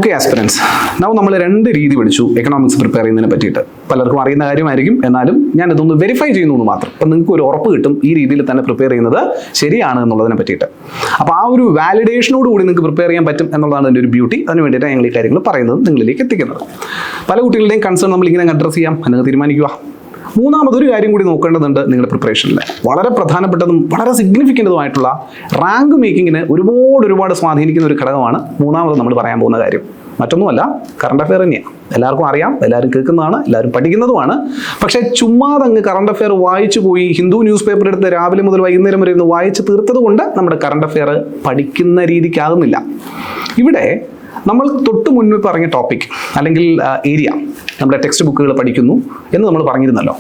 Okay aspirants, നമ്മൾ രണ്ട് രീതി പഠിച്ചു എക്കണോമിക്സ് പ്രിപ്പയർ ചെയ്യുന്നതിനെ പറ്റിയിട്ട്. പലർക്കും അറിയുന്ന കാര്യമായിരിക്കും, എന്നാലും ഞാൻ ഇതൊന്ന് വെരിഫൈ ചെയ്യുന്നു എന്ന് മാത്രം. അപ്പം നിങ്ങൾക്ക് ഒരു ഉറപ്പ് കിട്ടും ഈ രീതിയിൽ തന്നെ പ്രിപ്പയർ ചെയ്യുന്നത് ശരിയാണ് എന്നുള്ളതിനെ പറ്റിയിട്ട്. അപ്പോൾ ആ ഒരു വാലിഡേഷനോട് കൂടി നിങ്ങൾക്ക് പ്രിപ്പയർ ചെയ്യാൻ പറ്റും എന്നുള്ളതാണ് എൻ്റെ ഒരു ബ്യൂട്ടി. അതിന് വേണ്ടിയിട്ടാണ് ഞങ്ങൾ ഈ കാര്യങ്ങൾ പറയുന്നത്, നിങ്ങളിലേക്ക് എത്തിക്കുന്നത്. പല കുട്ടികളുടെയും കൺസേൺ നമ്മൾ ഇങ്ങനെ അഡ്രസ്സ് ചെയ്യാം എന്ന് തീരുമാനിക്കുക. മൂന്നാമതൊരു കാര്യം കൂടി നോക്കേണ്ടതുണ്ട് നിങ്ങളുടെ പ്രിപ്പറേഷനിൽ. വളരെ പ്രധാനപ്പെട്ടതും വളരെ സിഗ്നിഫിക്കൻ്റതുമായിട്ടുള്ള റാങ്ക് മേക്കിങ്ങിന് ഒരുപാട് സ്വാധീനിക്കുന്ന ഒരു ഘടകമാണ് മൂന്നാമത് നമ്മൾ പറയാൻ പോകുന്ന കാര്യം. മറ്റൊന്നുമല്ല, കറണ്ട് അഫെയർ തന്നെയാണ്. എല്ലാവർക്കും അറിയാം, എല്ലാവരും കേൾക്കുന്നതാണ്, എല്ലാവരും പഠിക്കുന്നതുമാണ്. പക്ഷേ ചുമ്മാതങ്ങ് കറണ്ട് അഫെയർ വായിച്ചു പോയി ഹിന്ദു ന്യൂസ് പേപ്പർ എടുത്ത് രാവിലെ മുതൽ വൈകുന്നേരം വരെ ഒന്ന് വായിച്ച് തീർത്തത് കൊണ്ട് നമ്മുടെ കറണ്ട് അഫെയർ പഠിക്കുന്ന രീതിക്കാകുന്നില്ല. ഇവിടെ നമ്മൾ തൊട്ട് മുൻപ് പറഞ്ഞ ടോപ്പിക് അല്ലെങ്കിൽ ഏരിയ, നമ്മുടെ ടെക്സ്റ്റ് ബുക്കുകൾ പഠിക്കുന്നു എന്ന് നമ്മൾ പറഞ്ഞിരുന്നല്ലോ.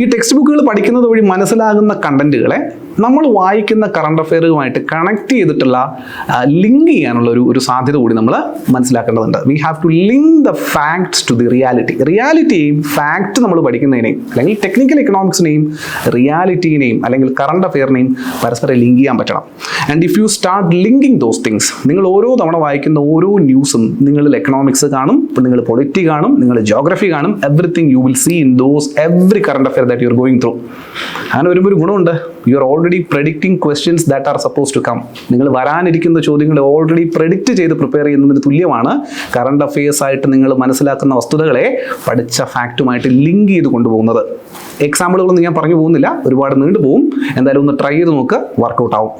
ഈ ടെക്സ്റ്റ് ബുക്കുകൾ പഠിക്കുന്നത് വഴി മനസ്സിലാകുന്ന കണ്ടന്റുകളെ നമ്മൾ വായിക്കുന്ന കറണ്ട് അഫെയറുമായിട്ട് കണക്ട് ചെയ്തിട്ടുള്ള ലിങ്ക് ചെയ്യാനുള്ള ഒരു സാധ്യത കൂടി നമ്മൾ മനസ്സിലാക്കേണ്ടതുണ്ട്. We have to link the facts to the റിയാലിറ്റിയെയും ഫാക്ട് നമ്മൾ പഠിക്കുന്നതിനെയും അല്ലെങ്കിൽ ടെക്നിക്കൽ എക്കണോമിക്സിനെയും റിയാലിറ്റിനെയും അല്ലെങ്കിൽ കറണ്ട് അഫെയറിനെയും പരസ്പരം ലിങ്ക് ചെയ്യാൻ പറ്റണം. And if you start linking those things, നിങ്ങൾ ഓരോ തവണ വായിക്കുന്ന ഓരോ ന്യൂസും നിങ്ങളിൽ എക്കണോമിക്സ് കാണും, നിങ്ങൾ പൊളിറ്റി കാണും, നിങ്ങൾ ജോഗ്രഫി കാണും, everything you will see in those every current affair that you are going through. അങ്ങനെ വരുമ്പോൾ ഒരു ഗുണമുണ്ട്, you are already predicting questions that are supposed to come. നിങ്ങൾ വരാനിരിക്കുന്ന ചോദ്യങ്ങൾ ഓൾറെഡി പ്രെഡിക്റ്റ് ചെയ്ത് പ്രിപ്പയർ ചെയ്യുന്നതിന് തുല്യമാണ് കറണ്ട് അഫെയർസ് ആയിട്ട് നിങ്ങൾ മനസ്സിലാക്കുന്ന വസ്തുതകളെ പഠിച്ച ഫാക്റ്റുമായിട്ട് ലിങ്ക് ചെയ്ത് കൊണ്ടുപോകുന്നത്. എക്സാമ്പിളുകളൊന്നും ഞാൻ പറഞ്ഞു പോകുന്നില്ല, ഒരുപാട് നീണ്ടു പോകും. എന്തായാലും ഒന്ന് ട്രൈ ചെയ്ത് നോക്ക്, വർക്കൗട്ട് ആവും.